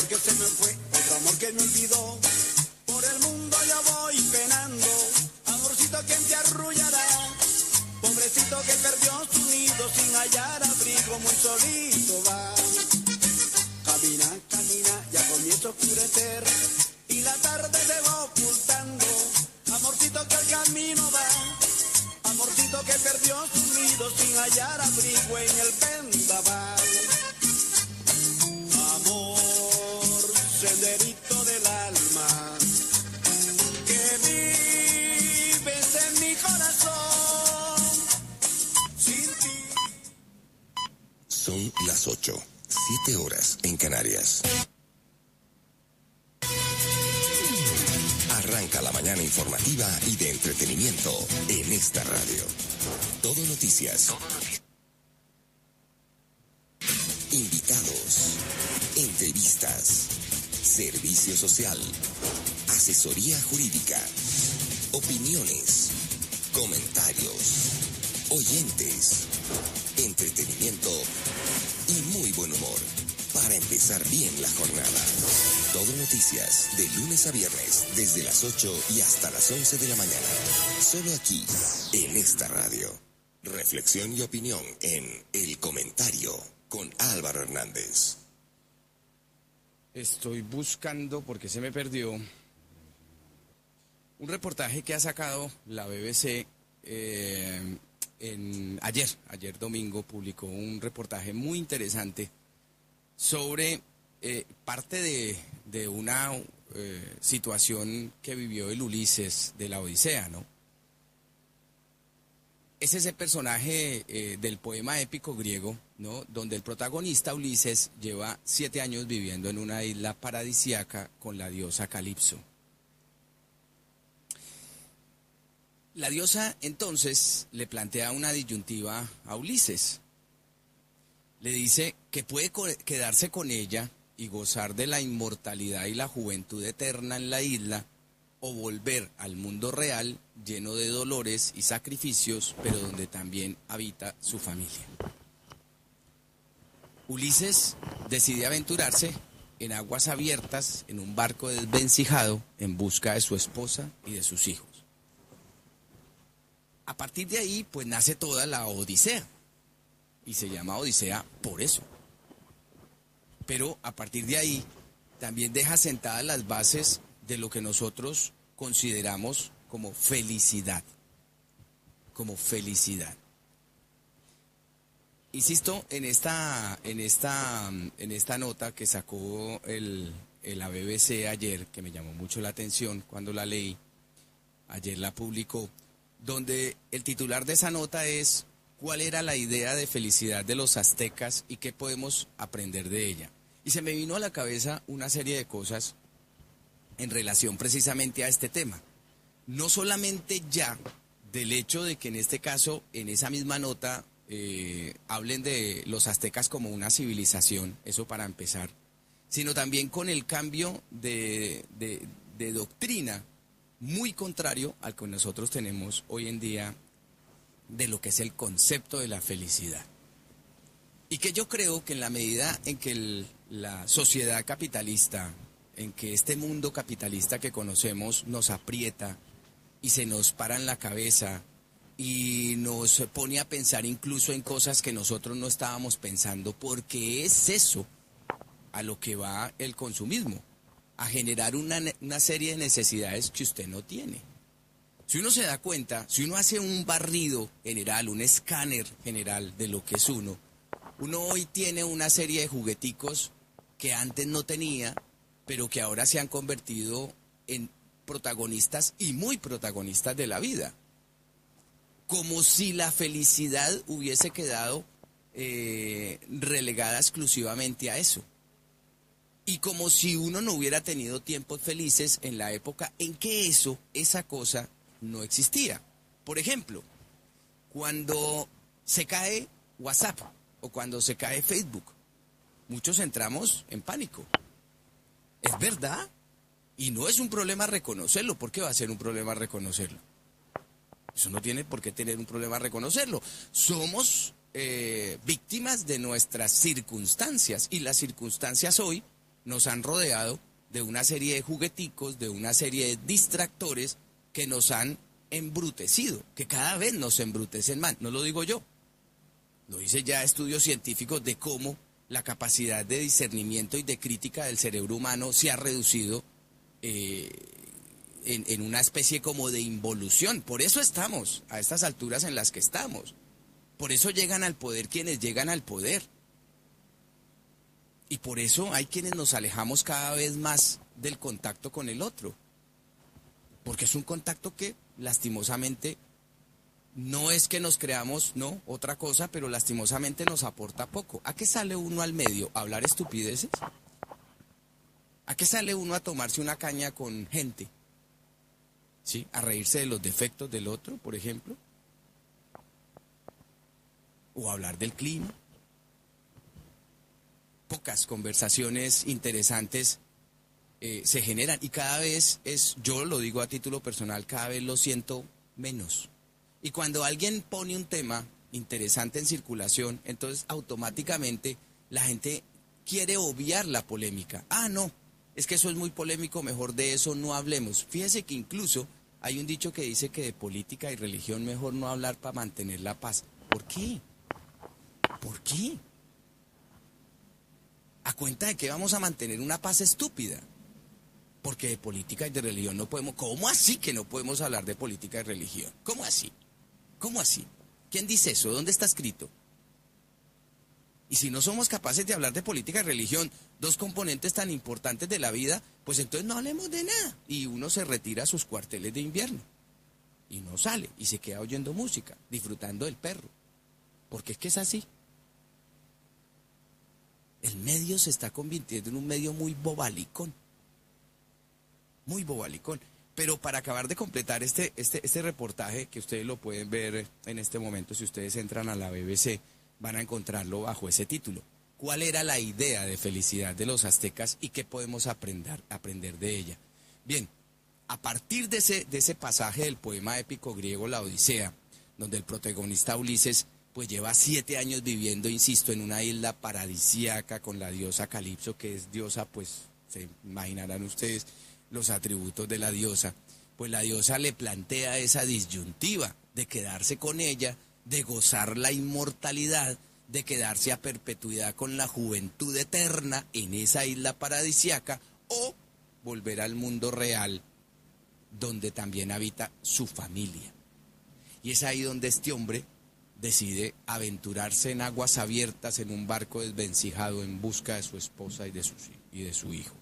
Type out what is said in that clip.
amor que se me fue, otro amor que me olvidó. Por el mundo yo voy penando, amorcito, ¿quién te arrullará? Pobrecito que perdió su nido sin hallar abrigo, muy solito va. Camina, camina, ya comienza a oscurecer y la tarde se va ocultando. Amorcito que el camino va, amorcito que perdió su nido sin hallar abrigo en el vendaval. Amor, senderito del alma, que vives en mi corazón, sin ti. Son las 8, 7 horas en Canarias. Arranca la mañana informativa y de entretenimiento en esta radio. Todo noticias. Invitados, entrevistas, servicio social, asesoría jurídica, opiniones, comentarios, oyentes, entretenimiento y muy buen humor para empezar bien la jornada. Todo noticias de lunes a viernes desde las 8 y hasta las 11 de la mañana. Solo aquí, en esta radio. Reflexión y opinión en El Comentario con Álvaro Hernández. Estoy buscando, porque se me perdió, un reportaje que ha sacado la BBC ayer domingo publicó un reportaje muy interesante sobre parte de una situación que vivió el Ulises de la Odisea, ¿no? Es ese personaje del poema épico griego, ¿no? Donde el protagonista Ulises lleva 7 años viviendo en una isla paradisíaca con la diosa Calipso. La diosa entonces le plantea una disyuntiva a Ulises. Le dice que puede quedarse con ella y gozar de la inmortalidad y la juventud eterna en la isla, o volver al mundo real lleno de dolores y sacrificios, pero donde también habita su familia. Ulises decide aventurarse en aguas abiertas, en un barco desvencijado, en busca de su esposa y de sus hijos. A partir de ahí, pues nace toda la Odisea, y se llama Odisea por eso. Pero a partir de ahí, también deja sentadas las bases de lo que nosotros consideramos como felicidad. Como felicidad. Insisto en esta nota que sacó la BBC ayer, que me llamó mucho la atención cuando la leí, ayer la publicó, donde el titular de esa nota es ¿cuál era la idea de felicidad de los aztecas y qué podemos aprender de ella? Y se me vino a la cabeza una serie de cosas en relación precisamente a este tema. No solamente ya del hecho de que en este caso, en esa misma nota, hablen de los aztecas como una civilización, eso para empezar, sino también con el cambio de doctrina muy contrario al que nosotros tenemos hoy en día de lo que es el concepto de la felicidad. Y que yo creo que en la medida en que la sociedad capitalista, en que este mundo capitalista que conocemos nos aprieta y se nos para en la cabeza y nos pone a pensar incluso en cosas que nosotros no estábamos pensando, porque es eso a lo que va el consumismo, a generar una serie de necesidades que usted no tiene. Si uno se da cuenta, si uno hace un barrido general, un escáner general de lo que es uno hoy tiene una serie de jugueticos que antes no tenía, pero que ahora se han convertido en protagonistas y muy protagonistas de la vida. Como si la felicidad hubiese quedado relegada exclusivamente a eso. Y como si uno no hubiera tenido tiempos felices en la época en que esa cosa no existía. Por ejemplo, cuando se cae WhatsApp o cuando se cae Facebook, muchos entramos en pánico. ¿Es verdad? Y no es un problema reconocerlo. ¿Por qué va a ser un problema reconocerlo? Eso no tiene por qué tener un problema reconocerlo. Somos víctimas de nuestras circunstancias, y las circunstancias hoy nos han rodeado de una serie de jugueticos, de una serie de distractores que nos han embrutecido, que cada vez nos embrutecen más. No lo digo yo, lo dicen ya estudios científicos de cómo la capacidad de discernimiento y de crítica del cerebro humano se ha reducido en una especie como de involución. Por eso estamos a estas alturas en las que estamos. Por eso llegan al poder quienes llegan al poder. Y por eso hay quienes nos alejamos cada vez más del contacto con el otro. Porque es un contacto que lastimosamente no es que nos creamos, no, otra cosa, pero lastimosamente nos aporta poco. ¿A qué sale uno al medio? ¿A hablar estupideces? ¿A qué sale uno a tomarse una caña con gente? ¿Sí? ¿A reírse de los defectos del otro, por ejemplo? ¿O a hablar del clima? Pocas conversaciones interesantes se generan y cada vez yo lo digo a título personal, cada vez lo siento menos. Y cuando alguien pone un tema interesante en circulación, entonces automáticamente la gente quiere obviar la polémica. Ah, no, es que eso es muy polémico, mejor de eso no hablemos. Fíjese que incluso hay un dicho que dice que de política y religión mejor no hablar para mantener la paz. ¿Por qué? ¿Por qué? ¿A cuenta de que vamos a mantener una paz estúpida? Porque de política y de religión no podemos... ¿Cómo así que no podemos hablar de política y religión? ¿Cómo así? ¿Cómo así? ¿Quién dice eso? ¿Dónde está escrito? Y si no somos capaces de hablar de política y religión, dos componentes tan importantes de la vida, pues entonces no hablemos de nada. Y uno se retira a sus cuarteles de invierno. Y no sale, y se queda oyendo música, disfrutando del perro. Porque es que es así. El medio se está convirtiendo en un medio muy bobalicón. Muy bobalicón. Pero para acabar de completar este reportaje, que ustedes lo pueden ver en este momento, si ustedes entran a la BBC, van a encontrarlo bajo ese título. ¿Cuál era la idea de felicidad de los aztecas y qué podemos aprender de ella? Bien, a partir de ese pasaje del poema épico griego La Odisea, donde el protagonista Ulises pues lleva 7 años viviendo, insisto, en una isla paradisíaca con la diosa Calipso, que es diosa, pues se imaginarán ustedes los atributos de la diosa, pues la diosa le plantea esa disyuntiva de quedarse con ella, de gozar la inmortalidad, de quedarse a perpetuidad con la juventud eterna en esa isla paradisíaca, o volver al mundo real, donde también habita su familia. Y es ahí donde este hombre decide aventurarse en aguas abiertas en un barco desvencijado en busca de su esposa y de su hijo.